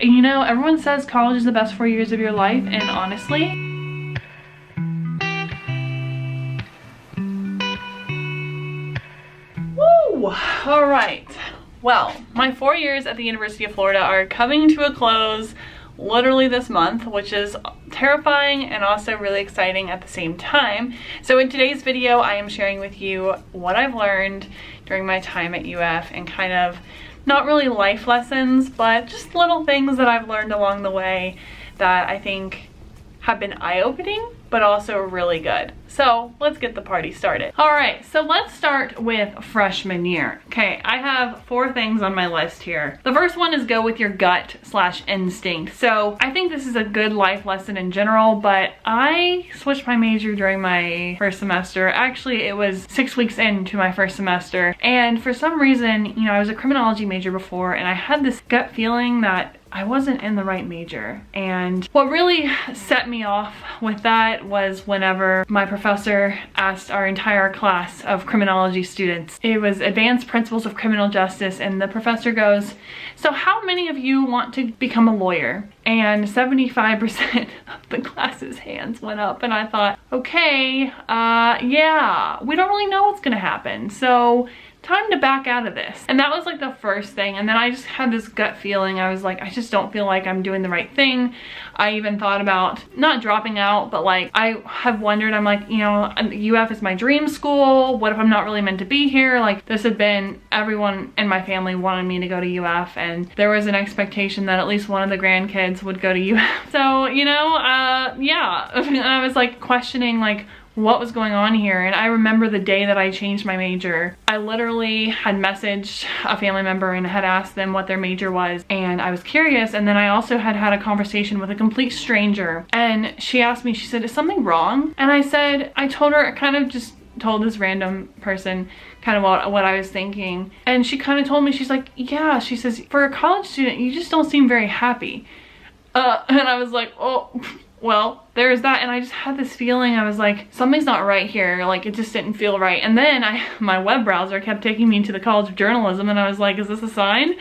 You know, everyone says college is the best 4 years of your life, and honestly, woo! All right. Well, my 4 years at the University of Florida are coming to a close literally this month, which is terrifying and also really exciting at the same time. So in today's video, I am sharing with you what I've learned during my time at UF and kind of not really life lessons, but just little things that I've learned along the way that I think have been eye-opening, but also really good. So let's get the party started. All right, so let's start with freshman year. Okay, I have 4 things on my list here. The first one is go with your gut/instinct. So I think this is a good life lesson in general, but I switched my major during my first semester. Actually, it was 6 weeks into my first semester. And for some reason, you know, I was a criminology major before, and I had this gut feeling that I wasn't in the right major. And what really set me off with that was whenever my professor asked our entire class of criminology students, it was advanced principles of criminal justice, and the professor goes, so how many of you want to become a lawyer? And 75% of the class's hands went up, and I thought, okay, yeah, we don't really know what's gonna happen, so time to back out of this. And that was like the first thing. And then I just had this gut feeling. I was like, I just don't feel like I'm doing the right thing. I even thought about not dropping out, but like I have wondered, I'm like, you know, UF is my dream school. What if I'm not really meant to be here? Like this had been, everyone in my family wanted me to go to UF, and there was an expectation that at least one of the grandkids would go to UF. So, you know, yeah, and I was like questioning like, what was going on here. And I remember the day that I changed my major, I literally had messaged a family member and had asked them what their major was, and I was curious. And then I also had had a conversation with a complete stranger, and she asked me, she said, is something wrong? And I said, I told her, I kind of just told this random person kind of what I was thinking, and she kind of told me, she's like, yeah, she says, for a college student, you just don't seem very happy. And I was like, oh, well, there's that. And I just had this feeling, I was like, something's not right here. Like it just didn't feel right. And then my web browser kept taking me to the College of Journalism, and I was like, is this a sign?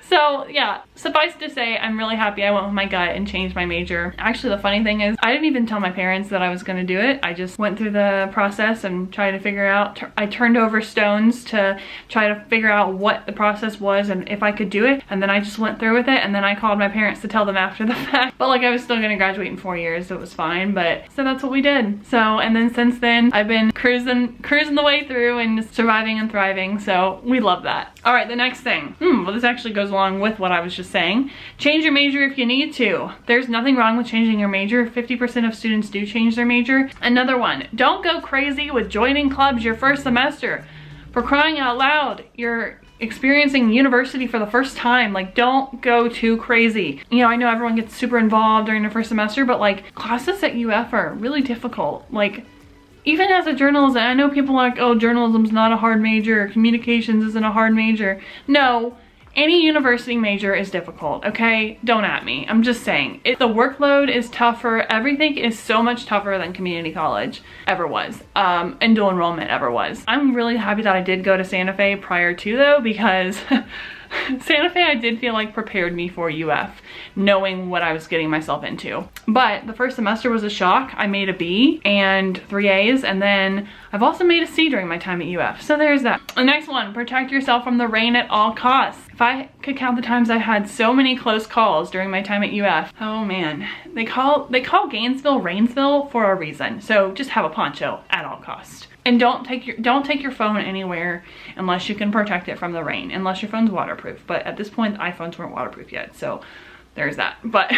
So yeah, suffice to say, I'm really happy I went with my gut and changed my major. Actually, the funny thing is, I didn't even tell my parents that I was gonna do it. I just went through the process and tried to figure out, I turned over stones to try to figure out what the process was and if I could do it. And then I just went through with it, and then I called my parents to tell them after the fact. But like I was still gonna graduate in 4 years, so it was fine. But so that's what we did. So, and then since then I've been cruising the way through and just surviving and thriving, so we love that. All right, the next thing, well, this actually goes along with what I was just saying. Change your major if you need to. There's nothing wrong with changing your major. 50% of students do change their major. Another one, don't go crazy with joining clubs your first semester. For crying out loud, you're experiencing university for the first time. Like, don't go too crazy. You know, I know everyone gets super involved during their first semester, but like classes at UF are really difficult. Like even as a journalist, I know people are like, oh, journalism's not a hard major, communications isn't a hard major. No, any university major is difficult, okay? Don't at me. I'm just saying. The workload is tougher. Everything is so much tougher than community college ever was, and dual enrollment ever was. I'm really happy that I did go to Santa Fe prior to though, because Santa Fe, I did feel like prepared me for UF, knowing what I was getting myself into. But the first semester was a shock. I made a B and 3 A's, and then I've also made a C during my time at UF. So there's that. The next one, protect yourself from the rain at all costs. If I could count the times I had so many close calls during my time at UF, oh man, they call Gainesville Rainsville for a reason. So just have a poncho at all costs. And don't take your phone anywhere unless you can protect it from the rain, unless your phone's waterproof. But at this point, the iPhones weren't waterproof yet, so there's that. But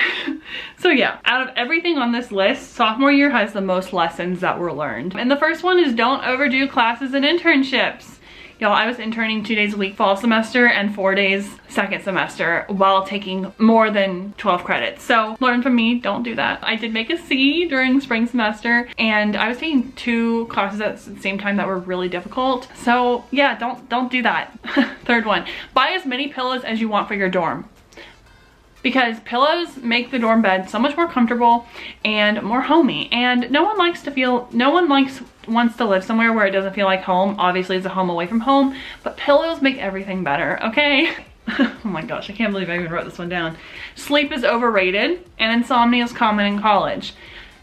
so yeah, out of everything on this list, sophomore year has the most lessons that were learned. And the first one is don't overdo classes and internships. Y'all, I was interning 2 days a week fall semester and 4 days second semester while taking more than 12 credits. So learn from me, don't do that. I did make a C during spring semester, and I was taking 2 classes at the same time that were really difficult. So yeah, don't do that. Third one, buy as many pillows as you want for your dorm. Because pillows make the dorm bed so much more comfortable and more homey, and no one wants to live somewhere where it doesn't feel like home. Obviously it's a home away from home, but pillows make everything better, okay? Oh my gosh, I can't believe I even wrote this one down. Sleep is overrated and insomnia is common in college.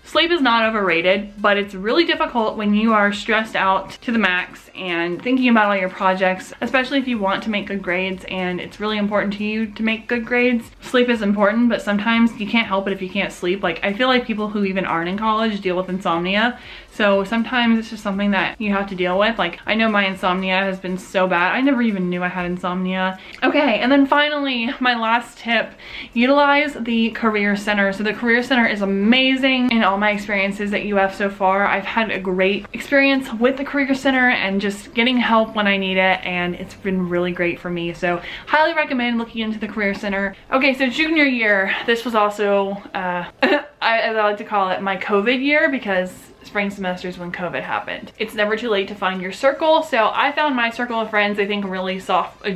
Sleep is not overrated, but it's really difficult when you are stressed out to the max and thinking about all your projects, especially if you want to make good grades and it's really important to you to make good grades. Sleep is important, but sometimes you can't help it if you can't sleep. Like, I feel like people who even aren't in college deal with insomnia. So sometimes it's just something that you have to deal with. Like, I know my insomnia has been so bad. I never even knew I had insomnia. Okay, and then finally, my last tip, utilize the Career Center. So the Career Center is amazing in all my experiences at UF so far. I've had a great experience with the Career Center and just getting help when I need it, and it's been really great for me. So highly recommend looking into the Career Center. Okay, so junior year, this was also, I like to call it my COVID year, because spring semesters when COVID happened. It's never too late to find your circle. So I found my circle of friends, I think, really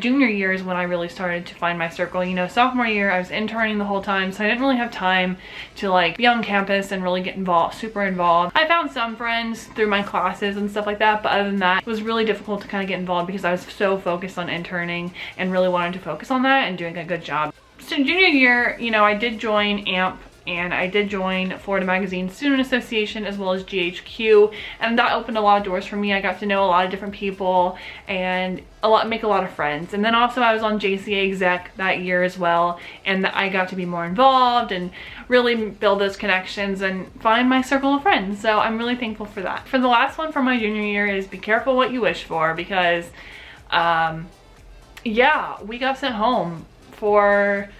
junior year is when I really started to find my circle. You know, sophomore year, I was interning the whole time, so I didn't really have time to like be on campus and really get involved, super involved. I found some friends through my classes and stuff like that, but other than that, it was really difficult to kind of get involved because I was so focused on interning and really wanted to focus on that and doing a good job. So junior year, you know, I did join AMP, and I did join Florida Magazine Student Association as well as GHQ, and that opened a lot of doors for me. I got to know a lot of different people and make a lot of friends. And then also I was on JCA exec that year as well, and I got to be more involved and really build those connections and find my circle of friends. So I'm really thankful for that. For the last one from my junior year is be careful what you wish for, because yeah, we got sent home for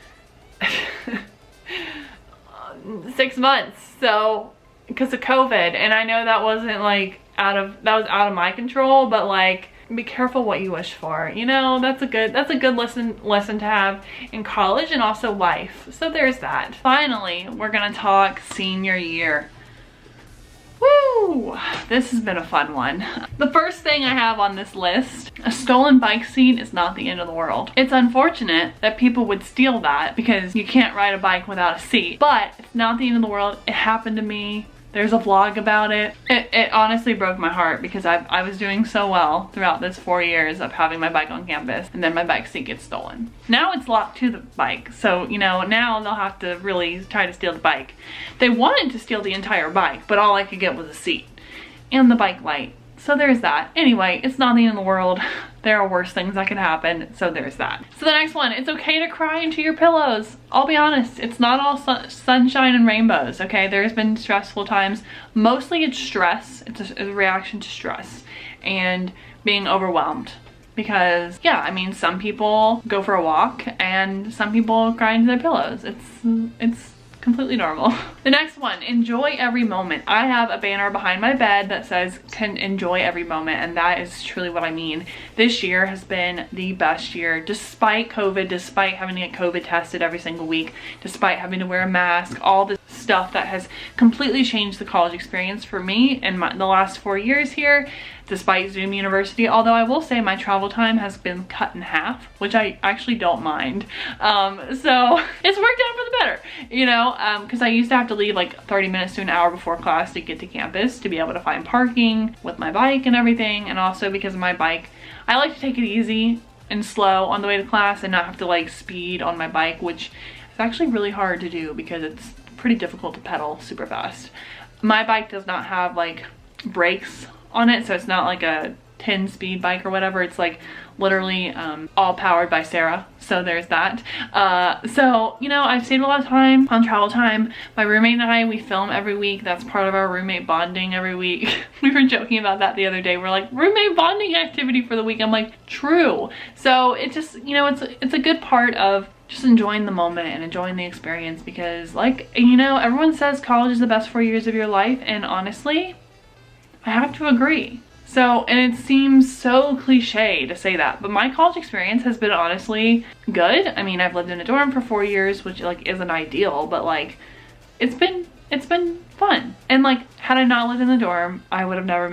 6 months, so because of COVID, and I know that wasn't like that was out of my control, but like, be careful what you wish for. You know, that's a good lesson to have in college and also life. So there's that. Finally, we're gonna talk senior year. Woo! This has been a fun one. The first thing I have on this list, a stolen bike seat is not the end of the world. It's unfortunate that people would steal that because you can't ride a bike without a seat, but it's not the end of the world. It happened to me. There's a vlog about it. It honestly broke my heart because I was doing so well throughout this 4 years of having my bike on campus, and then my bike seat gets stolen. Now it's locked to the bike, so you know, now they'll have to really try to steal the bike. They wanted to steal the entire bike, but all I could get was a seat and the bike light. So there's that. Anyway, it's not the end of the world. There are worse things that can happen, so there's that. So the next one, it's okay to cry into your pillows. I'll be honest, it's not all sunshine and rainbows, okay? There's been stressful times. Mostly it's stress. It's a reaction to stress and being overwhelmed. Because, yeah, I mean, some people go for a walk and some people cry into their pillows. It's completely normal. The next one, enjoy every moment. I have a banner behind my bed that says can enjoy every moment, and that is truly what I mean. This year has been the best year, despite COVID, despite having to get COVID tested every single week, despite having to wear a mask, all the stuff that has completely changed the college experience for me in the last 4 years here, despite Zoom University. Although I will say my travel time has been cut in half, which I actually don't mind. So it's worked out for the better, you know, because I used to have to leave like 30 minutes to an hour before class to get to campus to be able to find parking with my bike and everything. And also because of my bike, I like to take it easy and slow on the way to class and not have to like speed on my bike, which is actually really hard to do because it's pretty difficult to pedal super fast. My bike does not have like brakes on it, so it's not like a 10-speed bike or whatever. It's like literally all powered by Sarah, so there's that. So you know, I've saved a lot of time on travel time. My roommate and I, we film every week. That's part of our roommate bonding every week. We were joking about that the other day. We're like, roommate bonding activity for the week. I'm like, true. So it just, you know, it's a good part of just enjoying the moment and enjoying the experience, because like, you know, everyone says college is the best 4 years of your life, and honestly, I have to agree. So, and it seems so cliche to say that, but my college experience has been honestly good. I mean, I've lived in a dorm for 4 years, which like isn't ideal, but like it's been fun. And like, had I not lived in the dorm, I would have never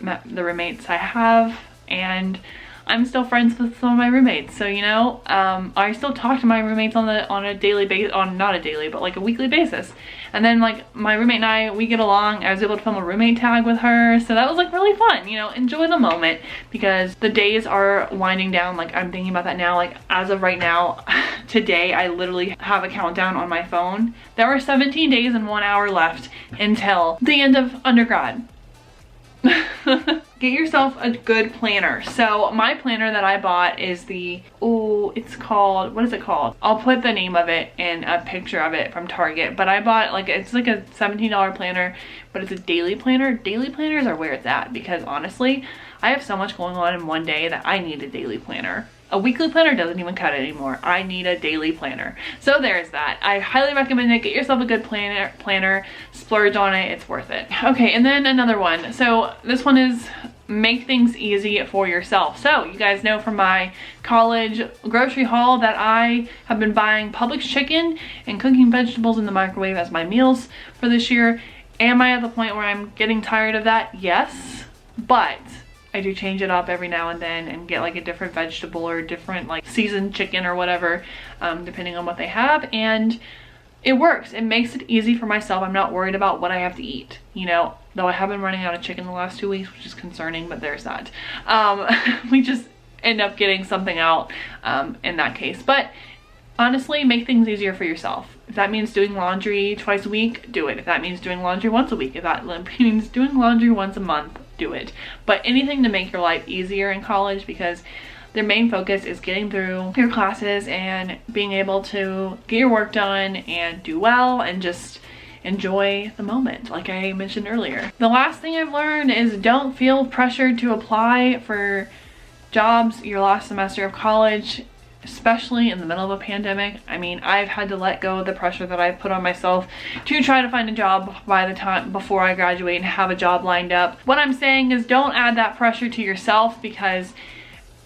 met the roommates I have, and I'm still friends with some of my roommates. So, you know, I still talk to my roommates on a daily basis, not a daily, but like a weekly basis. And then like my roommate and I, we get along. I was able to film a roommate tag with her. So that was like really fun, you know, enjoy the moment, because the days are winding down. Like I'm thinking about that now, like as of right now, today, I literally have a countdown on my phone. There are 17 days and 1 hour left until the end of undergrad. Get yourself a good planner. So my planner that I bought is the, it's called, what is it called? I'll put the name of it and a picture of it from Target, but I bought like, it's like a $17 planner, but it's a daily planner. Daily planners are where it's at, because honestly, I have so much going on in one day that I need a daily planner. A weekly planner doesn't even cut it anymore. I need a daily planner. So there's that. I highly recommend it. Get yourself a good planner, splurge on it, it's worth it. Okay, and then another one. So this one is make things easy for yourself. So you guys know from my college grocery haul that I have been buying Publix chicken and cooking vegetables in the microwave as my meals for this year. Am I at the point where I'm getting tired of that? Yes, but I do change it up every now and then and get like a different vegetable or different like seasoned chicken or whatever, depending on what they have, and it works. It makes it easy for myself. I'm not worried about what I have to eat, you know, though I have been running out of chicken the last 2 weeks, which is concerning, but there's that. We just end up getting something out in that case. But honestly, make things easier for yourself. If that means doing laundry twice a week, do it. If that means doing laundry once a week, if that means doing laundry once a month, do it. But anything to make your life easier in college, because their main focus is getting through your classes and being able to get your work done and do well and just enjoy the moment, like I mentioned earlier. The last thing I've learned is don't feel pressured to apply for jobs your last semester of college, especially in the middle of a pandemic. I mean, I've had to let go of the pressure that I've put on myself to try to find a job by the time before I graduate and have a job lined up. What I'm saying is don't add that pressure to yourself, because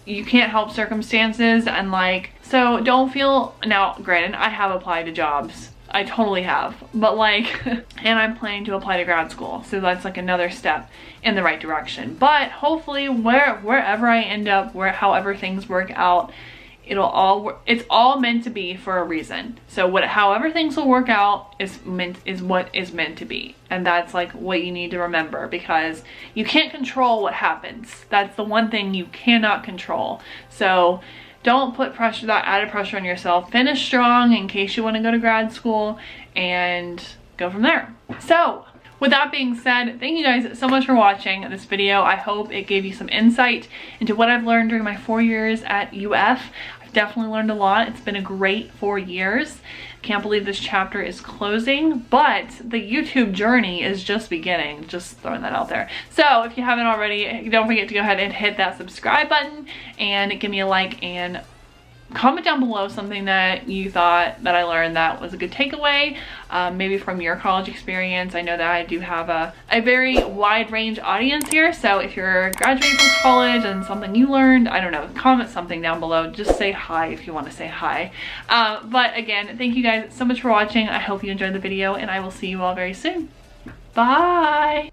you can't help circumstances, and like, so don't feel, now granted, I have applied to jobs. I totally have, but like, and I'm planning to apply to grad school, so that's like another step in the right direction. But hopefully wherever I end up, however things work out, it's all meant to be for a reason. So however things will work out is what is meant to be. And that's like what you need to remember, because you can't control what happens. That's the one thing you cannot control. So don't put that added pressure on yourself. Finish strong in case you want to go to grad school, and go from there. So with that being said, thank you guys so much for watching this video. I hope it gave you some insight into what I've learned during my 4 years at UF. I've definitely learned a lot. It's been a great 4 years. Can't believe this chapter is closing, but the YouTube journey is just beginning. Just throwing that out there. So if you haven't already, don't forget to go ahead and hit that subscribe button and give me a like, and comment down below something that you thought that I learned that was a good takeaway, maybe from your college experience. I know that I do have a very wide range audience here, so if you're graduating from college and something you learned, I don't know, comment something down below. Just say hi if you want to say hi. But again, thank you guys so much for watching. I hope you enjoyed the video, and I will see you all very soon. Bye!